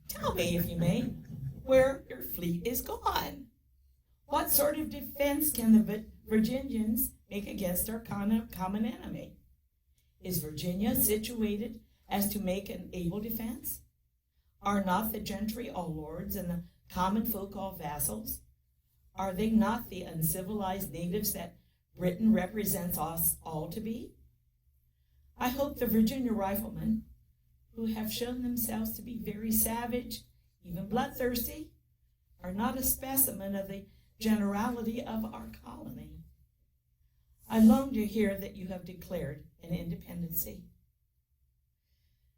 Tell me, if you may, where your fleet is gone. What sort of defense can the Virginians make against our common enemy? Is Virginia situated as to make an able defense? Are not the gentry all lords and the common folk all vassals? Are they not the uncivilized natives that Britain represents us all to be? I hope the Virginia riflemen, who have shown themselves to be very savage, even bloodthirsty, are not a specimen of the generality of our colony. I long to hear that you have declared an independency.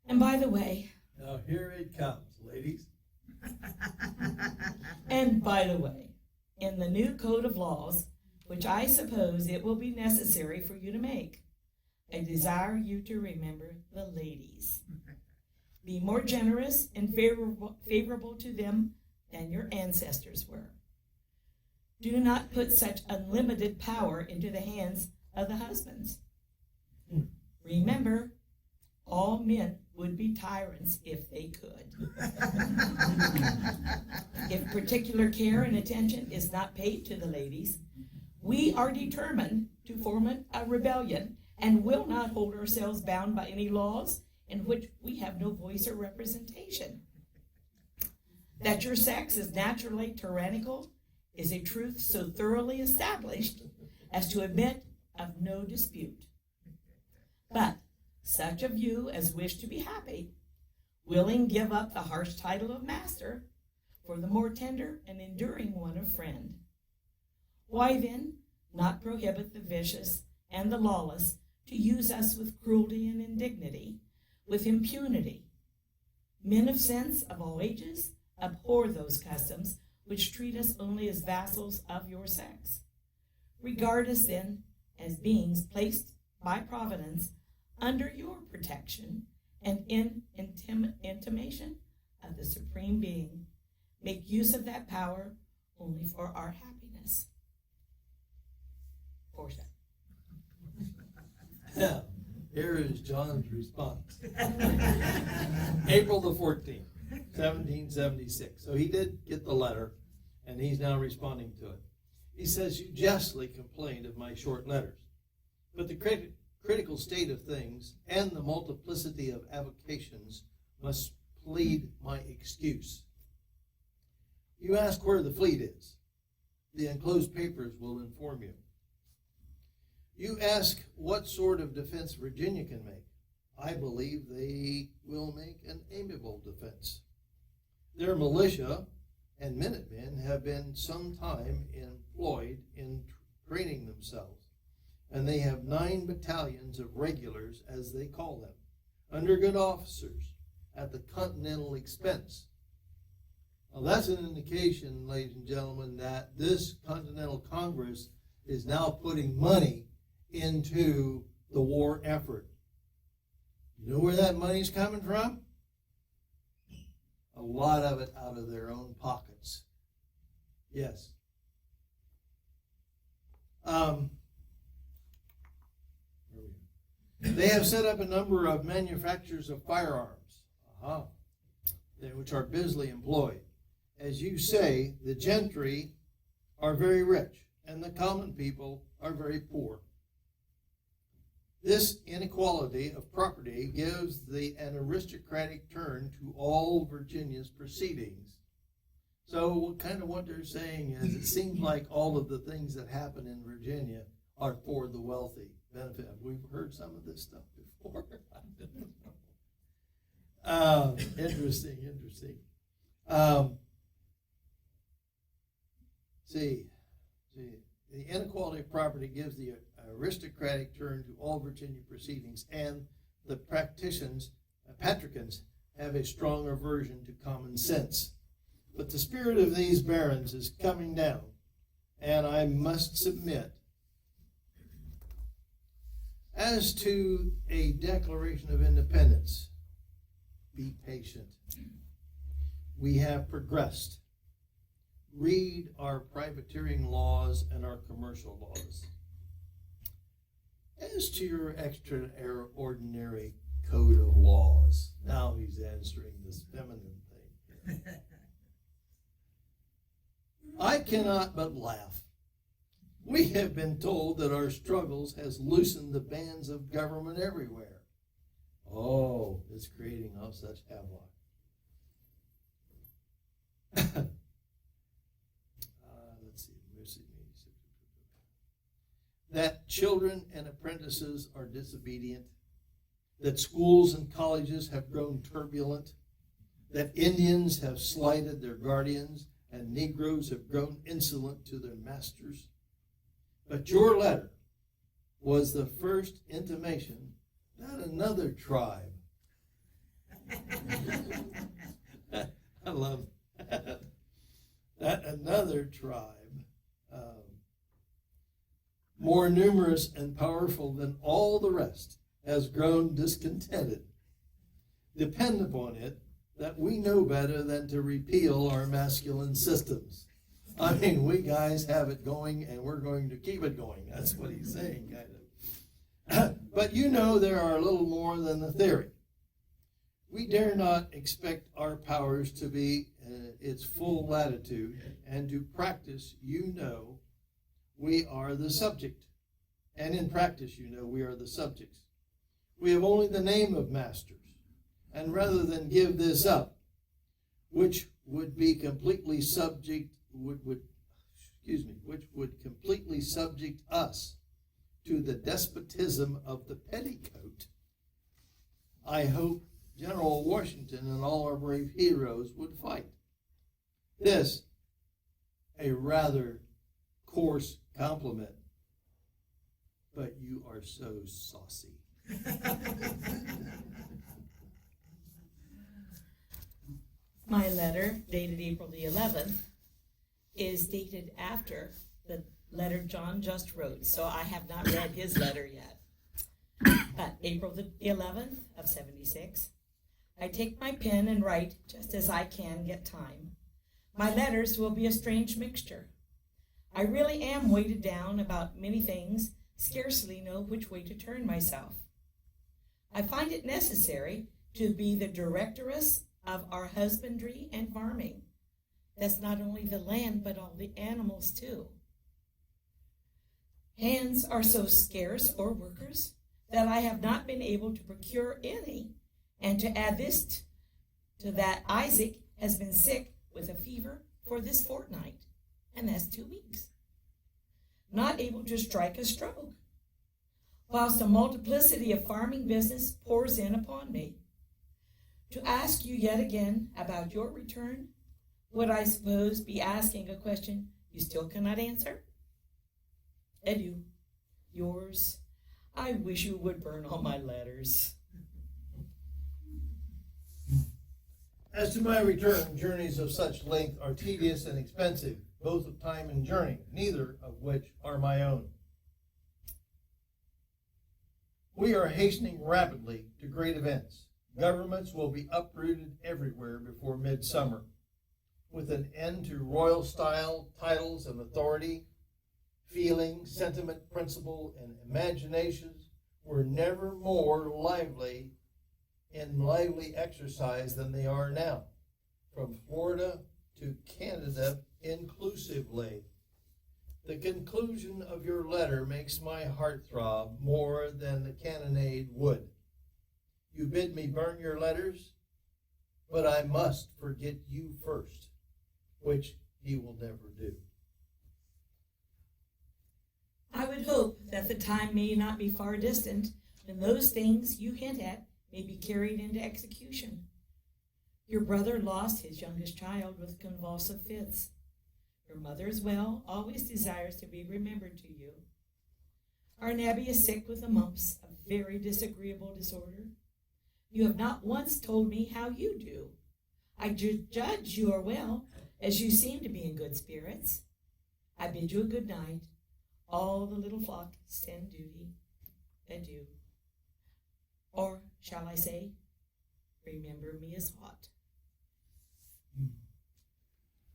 And by the way, Now here it comes, ladies. and by the way, in the new code of laws, which I suppose it will be necessary for you to make, I desire you to remember the ladies. Be more generous and favorable to them than your ancestors were. Do not put such unlimited power into the hands of the husbands. Remember, all men would be tyrants if they could. If particular care and attention is not paid to the ladies, we are determined to form a rebellion and will not hold ourselves bound by any laws in which we have no voice or representation. That your sex is naturally tyrannical is a truth so thoroughly established as to admit of no dispute. But such of you as wish to be happy, willing give up the harsh title of master for the more tender and enduring one of friend. Why then not prohibit the vicious and the lawless to use us with cruelty and indignity, with impunity? Men of sense of all ages abhor those customs which treat us only as vassals of your sex. Regard us then as beings placed by Providence under your protection and in intimation of the Supreme Being. Make use of that power only for our happiness. Portia. Now, here is John's response. April the 14th, 1776. So he did get the letter, and he's now responding to it. He says, "You justly complained of my short letters, but the critical state of things and the multiplicity of avocations must plead my excuse. You ask where the fleet is. The enclosed papers will inform you. You ask what sort of defense Virginia can make. I believe they will make an amiable defense. Their militia and Minutemen have been some time employed in training themselves, and they have 9 battalions of regulars, as they call them, under good officers, at the Continental expense." Now that's an indication, ladies and gentlemen, that this Continental Congress is now putting money into the war effort. You know where that money's coming from? A lot of it out of their own pockets. Yes. They have set up a number of manufacturers of firearms, which are busily employed. As you say, the gentry are very rich, and the common people are very poor. This inequality of property gives an aristocratic turn to all Virginia's proceedings. So kind of what they're saying is, it seems like all of the things that happen in Virginia are for the wealthy benefit. We've heard some of this stuff before. Interesting. The inequality of property gives the aristocratic turn to all Virginia proceedings, and the patricians have a strong aversion to common sense. But the spirit of these barons is coming down, and I must submit, as to a Declaration of Independence, be patient. We have progressed. Read our privateering laws and our commercial laws. As to your extraordinary code of laws, now he's answering this feminine thing. I cannot but laugh. We have been told that our struggles has loosened the bands of government everywhere. Oh, it's creating all such havoc. That children and apprentices are disobedient, that schools and colleges have grown turbulent, that Indians have slighted their guardians, and Negroes have grown insolent to their masters. But your letter was the first intimation that another tribe, I love that another tribe, more numerous and powerful than all the rest, has grown discontented. Depend upon it that we know better than to repeal our masculine systems. I mean, we guys have it going, and we're going to keep it going. That's what he's saying, kind of. But you know there are a little more than the theory. We dare not expect our powers to be its full latitude, and to practice, you know, we are the subject. And in practice, you know, we are the subjects. We have only the name of masters. And rather than give this up, which would be completely subject, which would completely subject us to the despotism of the petticoat, I hope General Washington and all our brave heroes would fight. This, a rather coarse compliment, but you are so saucy. My letter, dated April the 11th, is dated after the letter John just wrote, so I have not read his letter yet. But April the 11th of 76, I take my pen and write just as I can get time. My letters will be a strange mixture. I really am weighted down about many things, scarcely know which way to turn myself. I find it necessary to be the directoress of our husbandry and farming. That's not only the land, but all the animals too. Hands are so scarce, or workers, that I have not been able to procure any. And to add this to that, Isaac has been sick with a fever for this fortnight, and that's 2 weeks. Not able to strike a stroke, whilst a multiplicity of farming business pours in upon me. To ask you yet again about your return, would I suppose be asking a question you still cannot answer? Adieu. Yours. I wish you would burn all my letters. As to my return, journeys of such length are tedious and expensive, both of time and journey, neither of which are my own. We are hastening rapidly to great events. Governments will be uprooted everywhere before midsummer, with an end to royal style, titles, and authority. Feeling, sentiment, principle, and imaginations were never more lively exercise than they are now, from Florida to Canada inclusively. The conclusion of your letter makes my heart throb more than the cannonade would. You bid me burn your letters, but I must forget you first, which he will never do. I would hope that the time may not be far distant when those things you hint at may be carried into execution. Your brother lost his youngest child with convulsive fits. Your mother as well always desires to be remembered to you. Our Nabby is sick with the mumps, a very disagreeable disorder. You have not once told me how you do. I judge you are well, as you seem to be in good spirits. I bid you a good night. All the little flock send duty. Adieu. Or shall I say, remember me as hot.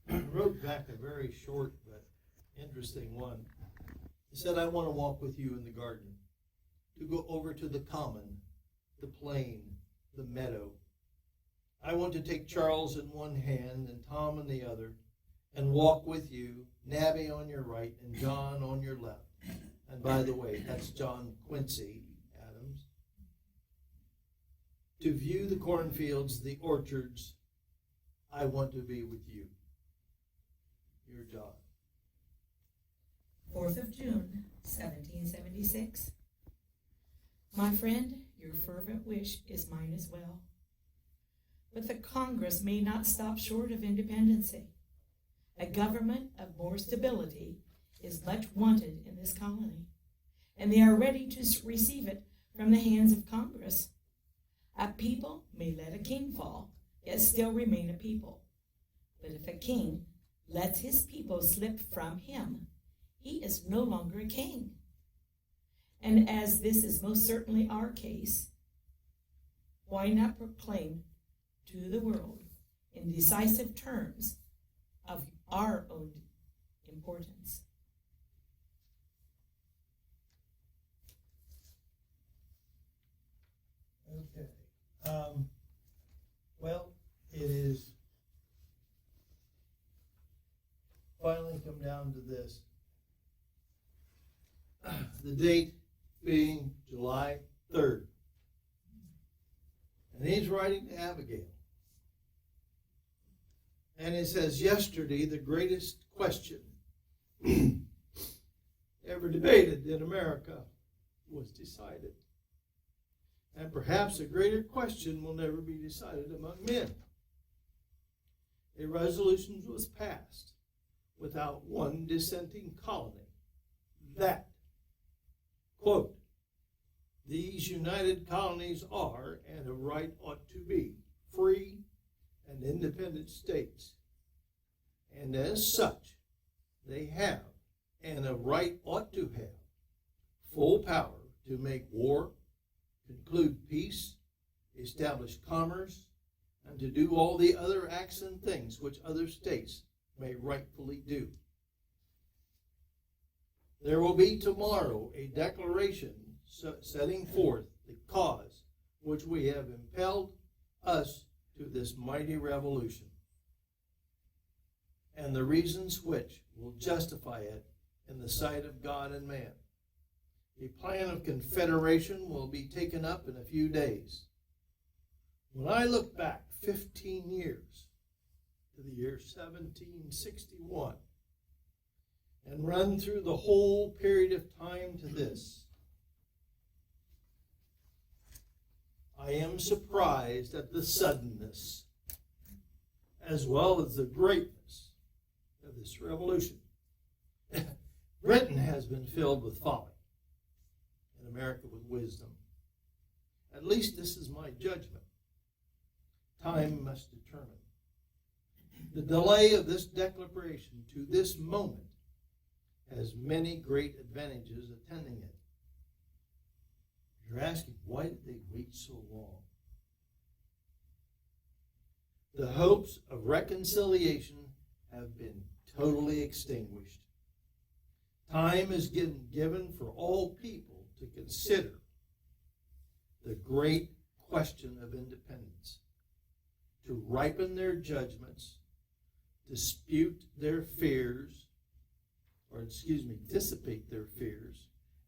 I wrote back a very short but interesting one. He said, I want to walk with you in the garden, to go over to the common, the plain, the meadow. I want to take Charles in one hand and Tom in the other, and walk with you, Nabby on your right and John on your left. And by the way, that's John Quincy Adams. To view the cornfields, the orchards, I want to be with you. Your John. 4th of June, 1776. My friend, your fervent wish is mine as well. But the Congress may not stop short of independency. A government of more stability is much wanted in this colony, and they are ready to receive it from the hands of Congress. A people may let a king fall, yet still remain a people. But if a king lets his people slip from him, he is no longer a king. And as this is most certainly our case, why not proclaim to the world in decisive terms of our own importance? Okay. Well, it is finally come down to this. The date being July 3rd. And he's writing to Abigail. And it says, yesterday, the greatest question ever debated in America was decided. And perhaps a greater question will never be decided among men. A resolution was passed without one dissenting colony that, quote, these united colonies are, and of right ought to be, free and independent states. And as such, they have, and of right ought to have, full power to make war, conclude peace, establish commerce, and to do all the other acts and things which other states may rightfully do. There will be tomorrow a declaration setting forth the cause which we have impelled us to this mighty revolution, and the reasons which will justify it in the sight of God and man. A plan of confederation will be taken up in a few days. When I look back 15 years to the year 1761 and run through the whole period of time to this, I am surprised at the suddenness as well as the greatness of this revolution. Britain has been filled with folly, and America with wisdom. At least this is my judgment. Time must determine. The delay of this declaration to this moment has many great advantages attending it. You're asking, why did they wait so long? The hopes of reconciliation have been totally extinguished. Time is given for all people to consider the great question of independence, to ripen their judgments, dissipate their fears,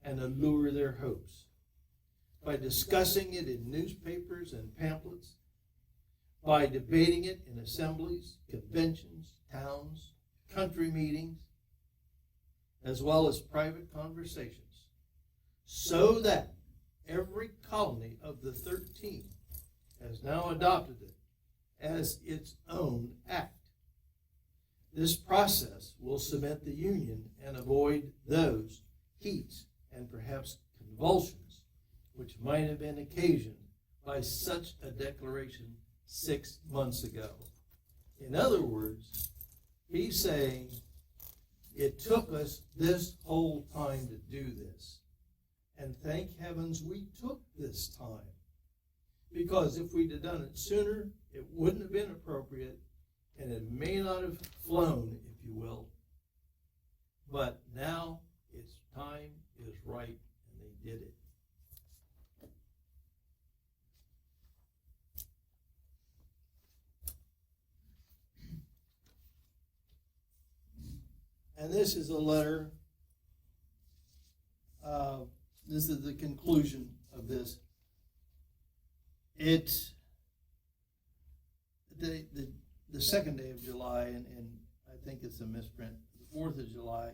and allure their hopes by discussing it in newspapers and pamphlets, by debating it in assemblies, conventions, towns, country meetings, as well as private conversations, so that every colony of the 13 has now adopted it as its own act. This process will cement the Union and avoid those heats and perhaps convulsions which might have been occasioned by such a declaration 6 months ago. In other words, he's saying it took us this whole time to do this. And thank heavens we took this time. Because if we'd have done it sooner, it wouldn't have been appropriate, and it may not have flown, if you will. But now its time is right, and they did it. And this is a letter. This is the conclusion of this. It's the second day of July, and I think it's a misprint. The 4th of July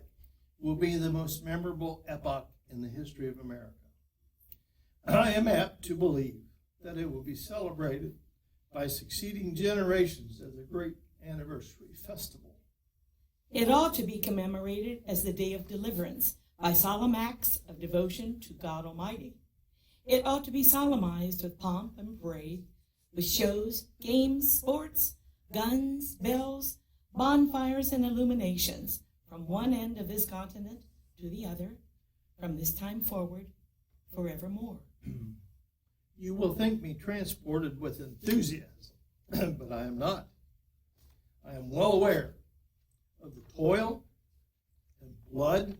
will be the most memorable epoch in the history of America. I am apt to believe that it will be celebrated by succeeding generations as a great anniversary festival. It ought to be commemorated as the day of deliverance by solemn acts of devotion to God Almighty. It ought to be solemnized with pomp and parade, with shows, games, sports, guns, bells, bonfires, and illuminations from one end of this continent to the other, from this time forward, forevermore. You will think me transported with enthusiasm, but I am not. I am well aware of the toil and blood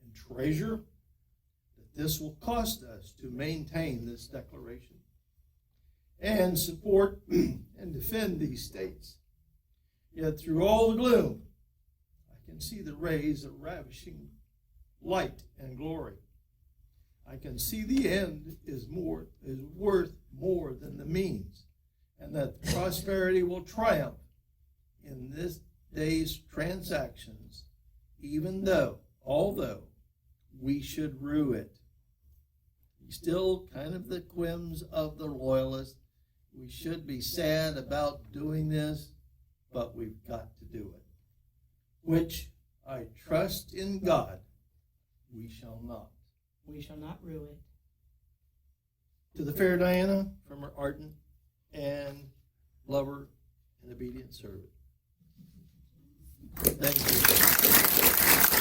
and treasure that this will cost us to maintain this declaration and support and defend these states. Yet through all the gloom, I can see the rays of ravishing light and glory. I can see the end is worth more than the means, and that prosperity will triumph in this day's transactions, although we should rue it. Still kind of the whims of the royalists. We should be sad about doing this, but we've got to do it. Which I trust in God, we shall not. We shall not rue it. To the fair Diana, from her ardent and lover and obedient servant. Thank you.